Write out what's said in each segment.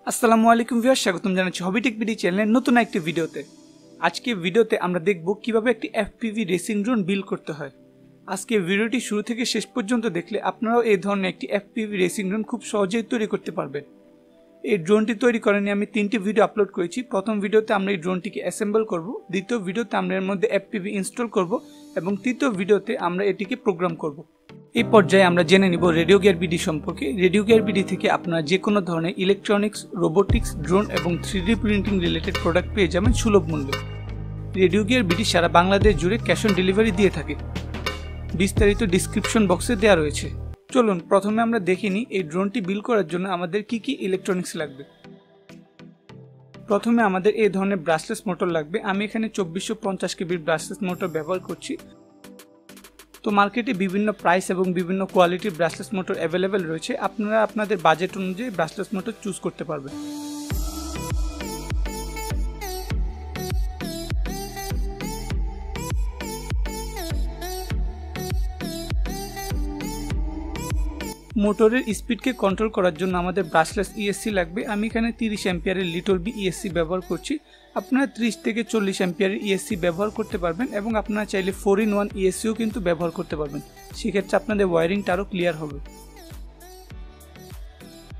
আসসালামু আলাইকুম ভিউয়ার্স, স্বাগতম জানাচ্ছি হবিটেক বিডি চ্যানেলের নতুন একটি ভিডিওতে। আজকে ভিডিওতে আমরা দেখব কিভাবে একটি FPV রেসিং ড্রোন বিল্ড করতে হয়। আজকে ভিডিওটি শুরু থেকে শেষ পর্যন্ত দেখলে আপনারাও এই ধরনের একটি FPV রেসিং ড্রোন খুব সহজেই তৈরি করতে পারবেন। এই ড্রোনটি তৈরি করে নিয়ে আমি 3টি ভিডিও আপলোড করেছি। প্রথম ভিডিওতে আমরা এই ড্রোনটিকে অ্যাসেম্বল করব, দ্বিতীয় ভিডিওতে আমরা এর মধ্যে FPV ইনস্টল করব এবং তৃতীয় ভিডিওতে আমরা এটিকে প্রোগ্রাম করব। এই পর্যায়ে আমরা জেনে নিব রেডিওগিয়ার বিডি সম্পর্কে। রেডিওগিয়ার বিডি থেকে আপনারা যে কোনো ধরনের ইলেকট্রনিক্স, রোবোটিক্স, ড্রোন এবং 3D প্রিন্টিং রিলেটেড প্রোডাক্ট পেয়ে যাবেন সুলভ মূল্যে। রেডিওগিয়ার বিডি সারা বাংলাদেশ জুড়ে ক্যাশ অন ডেলিভারি দিয়ে থাকে। বিস্তারিত ডিসক্রিপশন বক্সে দেওয়া রয়েছে। চলুন প্রথমে আমরা দেখে নিই এই ড্রোনটি বিল্ড করার জন্য আমাদের কি কি ইলেকট্রনিক্স লাগবে। প্রথমে আমাদের এই ধরনের ব্রাশলেস মোটর লাগবে। আমি এখানে 2450 কেবির ব্রাশলেস মোটর ব্যবহার করছি। তো মার্কেটে বিভিন্ন প্রাইস এবং বিভিন্ন কোয়ালিটির ব্রাশলেস মোটর অ্যাভেলেবেল রয়েছে। আপনারা আপনাদের বাজেট অনুযায়ী ব্রাশলেস মোটর চুজ করতে পারবেন। মোটরের স্পিডকে কন্ট্রোল করার জন্য আমাদের ব্রাশলেস ESC লাগবে। আমি এখানে 30 অ্যাম্পিয়ারের লিটল বি ESC ব্যবহার করছি। আপনারা 30 থেকে 40 অ্যাম্পিয়ারের ESC ব্যবহার করতে পারবেন এবং আপনারা চাইলে 4-in-1 ESCও কিন্তু ব্যবহার করতে পারবেন। সেক্ষেত্রে আপনাদের ওয়ারিংটা আরও ক্লিয়ার হবে।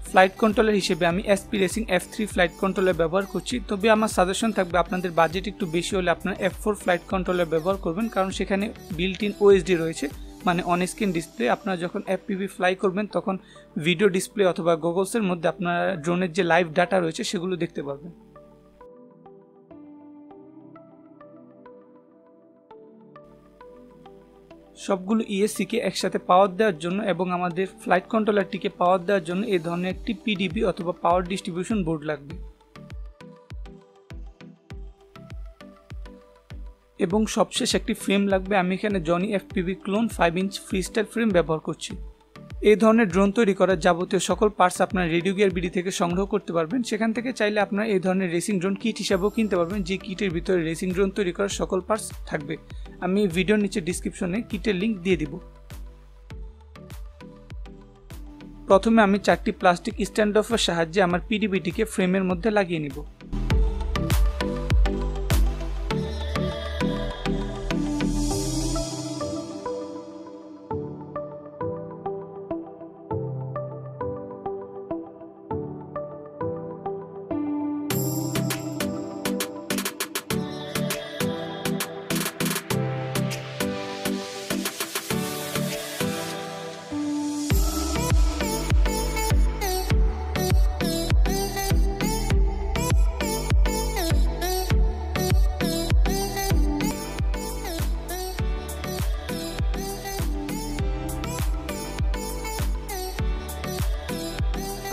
ফ্লাইট কন্ট্রোলার হিসেবে আমি SP racing F3 flight controller ব্যবহার করছি। তবে আমার সাজেশন থাকবে আপনাদের বাজেট একটু বেশি হলে আপনারা F4 ফ্লাইট কন্ট্রোলার ব্যবহার করবেন, কারণ সেখানে বিল্ট ইন OSD রয়েছে, মানে অন স্ক্রিন ডিসপ্লে। আপনারা যখন FPV ফ্লাই করবেন তখন ভিডিও ডিসপ্লে অথবা গগলসের মধ্যে আপনারা ড্রোনের যে লাইভ ডাটা রয়েছে সেগুলো দেখতে পারবেন। সবগুলো ESC-কে একসাথে পাওয়ার দেওয়ার জন্য এবং আমাদের ফ্লাইট কন্ট্রোলারটিকে পাওয়ার দেওয়ার জন্য এই ধরনের একটি PDB অথবা পাওয়ার ডিস্ট্রিবিউশন বোর্ড লাগবে এবং সবশেষ একটি ফ্রেম লাগবে। আমি এখানে Johnny FPV clone 5 inch freestyle frame ব্যবহার করছি। এই ধরনের ড্রোন তৈরি করার যাবতীয় সকল পার্টস আপনারা রেডিওগিয়ার বিডি থেকে সংগ্রহ করতে পারবেন। সেখান থেকে চাইলে আপনারা এই ধরনের রেসিং ড্রোন কিট হিসাবেও কিনতে পারবেন, যে কিটের ভিতরে রেসিং ড্রোন তৈরি করার সকল পার্টস থাকবে। আমি ভিডিওর নিচে ডিসক্রিপশনে কিটের লিঙ্ক দিয়ে দিব। প্রথমে আমি 4টি প্লাস্টিক স্ট্যান্ড অফের সাহায্যে আমার PDB-টিকে ফ্রেমের মধ্যে লাগিয়ে নিব।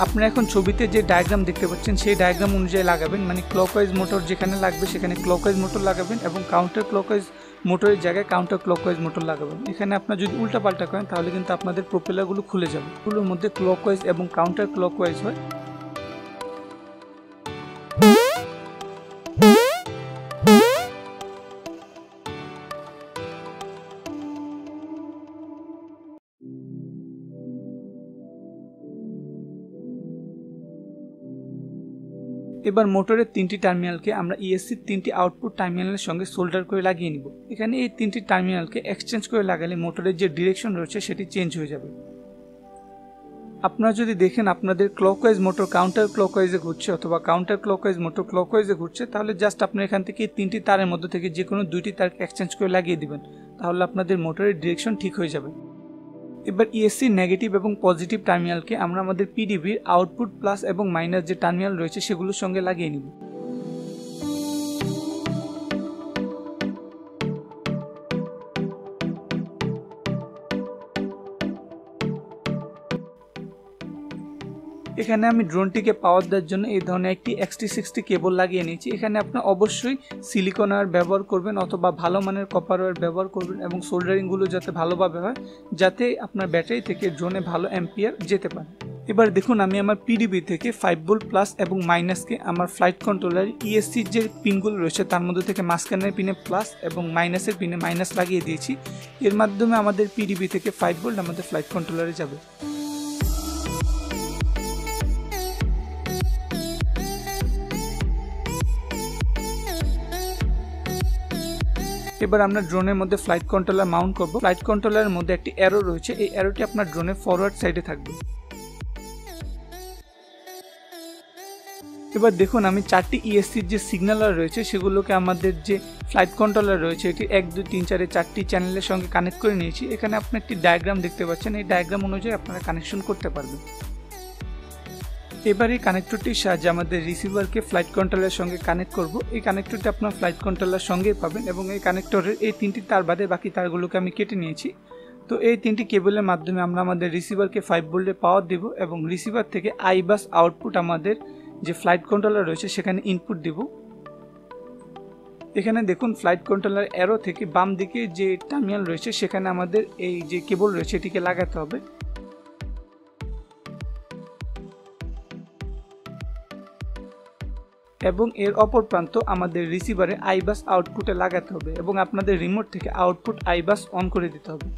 আপনারা এখন ছবিতে যে ডায়াগ্রাম দেখতে পাচ্ছেন সেই ডায়াগ্রাম অনুযায়ী লাগাবেন, মানে ক্লকওয়াইজ মোটর যেখানে লাগবে সেখানে ক্লকওয়াইজ মোটর লাগাবেন এবং কাউন্টার ক্লকওয়াইজ মোটরের জায়গায় কাউন্টার ক্লকওয়াইজ মোটর লাগাবেন। এখানে আপনারা যদি উল্টাপাল্টা করেন তাহলে কিন্তু আপনাদের প্রপেলারগুলো খুলে যাবে। এগুলোর মধ্যে ক্লকওয়াইজ এবং কাউন্টার ক্লকওয়াইজ হয়। এবার মোটরের 3টি টার্মিনালকে আমরা ESC-র 3টি আউটপুট টার্মিনালের সঙ্গে সোল্ডার করে লাগিয়ে নিব। এখানে এই 3টি টার্মিনালকে এক্সচেঞ্জ করে লাগালে মোটরের যে ডিরেকশন রয়েছে সেটি চেঞ্জ হয়ে যাবে। আপনারা যদি দেখেন আপনাদের ক্লকওয়াইজ মোটর কাউন্টার ক্লকওয়াইজে ঘুরছে অথবা কাউন্টার ক্লকওয়াইজ মোটর ক্লকওয়াইজে ঘুরছে, তাহলে জাস্ট আপনারা এখান থেকে 3টি তারের মধ্যে থেকে যে কোনো 2টি তারকে এক্সচেঞ্জ করে লাগিয়ে দিবেন, তাহলে আপনাদের মোটরের ডিরেকশন ঠিক হয়ে যাবে। এবার ESC নেগেটিভ এবং পজিটিভ টার্মিনালকে আমরা আমাদের PDB-র আউটপুট প্লাস এবং মাইনাস যে টার্মিনাল রয়েছে সেগুলোর সঙ্গে লাগিয়ে নিব। এখানে আমি ড্রোনটিকে পাওয়ার দেওয়ার জন্য এই ধরনের একটি XT60 কেবল লাগিয়ে নিয়েছি। এখানে আপনারা অবশ্যই সিলিকন ওয়্যার ব্যবহার করবেন অথবা ভালো মানের কপার ওয়্যার ব্যবহার করবেন এবং সোল্ডারিংগুলো যাতে ভালোভাবে হয়, যাতে আপনার ব্যাটারি থেকে ড্রোনে ভালো অ্যাম্পিয়ার যেতে পারে। এবার দেখুন আমি আমার PDB থেকে 5 ভোল্ট প্লাস এবং মাইনাসকে আমার ফ্লাইট কন্ট্রোলার ESC যে পিনগুলো রয়েছে তার মধ্যে থেকে মাঝখানের পিনে প্লাস এবং মাইনাসের পিনে মাইনাস লাগিয়ে দিয়েছি। এর মাধ্যমে আমাদের PDB থেকে 5 ভোল্ট আমাদের ফ্লাইট কন্ট্রোলারে যাবে। এবার আমরা ড্রোনের মধ্যে ফ্লাইট কন্ট্রোলার মাউন্ট করব। ফ্লাইট কন্ট্রোলারের মধ্যে একটি অ্যারো রয়েছে, এই অ্যারোটি আপনার ড্রোনের ফরওয়ার্ড সাইডে থাকবে। এবার দেখুন আমি 4টি ESCর যে সিগন্যালার রয়েছে সেগুলোকে আমাদের যে ফ্লাইট কন্ট্রোলার রয়েছে এটি 1 2 3 4 4টি চ্যানেলের সঙ্গে কানেক্ট করে নিয়েছি। এখানে আপনি একটি ডায়াগ্রাম দেখতে পাচ্ছেন, এই ডায়াগ্রাম অনুযায়ী আপনারা কানেকশন করতে পারবেন। এবার এই কানেক্টরটির সাহায্যে আমাদের রিসিভারকে ফ্লাইট কন্ট্রোলারের সঙ্গে কানেক্ট করব। এই কানেক্টরটি আপনার ফ্লাইট কন্ট্রোলার সঙ্গেই পাবেন এবং এই কানেক্টরের এই 3টি তার বাদে বাকি তারগুলোকে আমি কেটে নিয়েছি। তো এই 3টি কেবলের মাধ্যমে আমরা আমাদের রিসিভারকে 5 ভোল্টের পাওয়ার দেব এবং রিসিভার থেকে আইবাস আউটপুট আমাদের যে ফ্লাইট কন্ট্রোলার রয়েছে সেখানে ইনপুট দেব। এখানে দেখুন ফ্লাইট কন্ট্রোলার অ্যারো থেকে বাম দিকে যে টার্মিনাল রয়েছে সেখানে আমাদের এই যে কেবল রয়েছে এটিকে লাগাতে হবে। এবং এর অপর প্রান্ত আমাদের রিসিভারে আইবাস আউটপুটে লাগাতে হবে এবং আপনাদের রিমোট থেকে আউটপুট আইবাস অন করে দিতে হবে।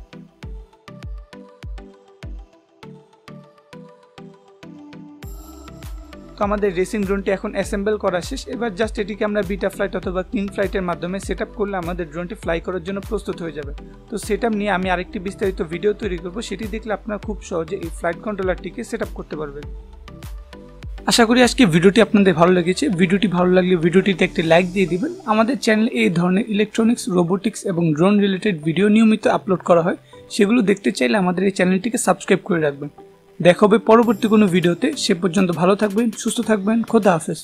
তো আমাদের রেসিং ড্রোনটি এখন অ্যাসেম্বল করা শেষ। এবার জাস্ট এটিকে আমরা বিটা ফ্লাইট অথবা ক্লিন ফ্লাইটের মাধ্যমে সেটআপ করলে আমাদের ড্রোনটি ফ্লাই করার জন্য প্রস্তুত হয়ে যাবে। তো সেটআপ নিয়ে আমি আরেকটি বিস্তারিত ভিডিও তৈরি করব, সেটি দেখলে আপনারা খুব সহজে এই ফ্লাইট কন্ট্রোলারটিকে সেটআপ করতে পারবেন। আশা করি আজকে ভিডিওটি আপনাদের ভালো লেগেছে। ভিডিওটি ভালো লাগলে ভিডিওটিতে একটি লাইক দিয়ে দিবেন। আমাদের চ্যানেলে এই ধরনের ইলেকট্রনিক্স, রোবোটিক্স এবং ড্রোন রিলেটেড ভিডিও নিয়মিত আপলোড করা হয়, সেগুলো দেখতে চাইলে আমাদের এই চ্যানেলটিকে সাবস্ক্রাইব করে রাখবেন। দেখা হবে পরবর্তী কোনো ভিডিওতে। সে পর্যন্ত ভালো থাকবেন, সুস্থ থাকবেন। খোদা হাফেজ।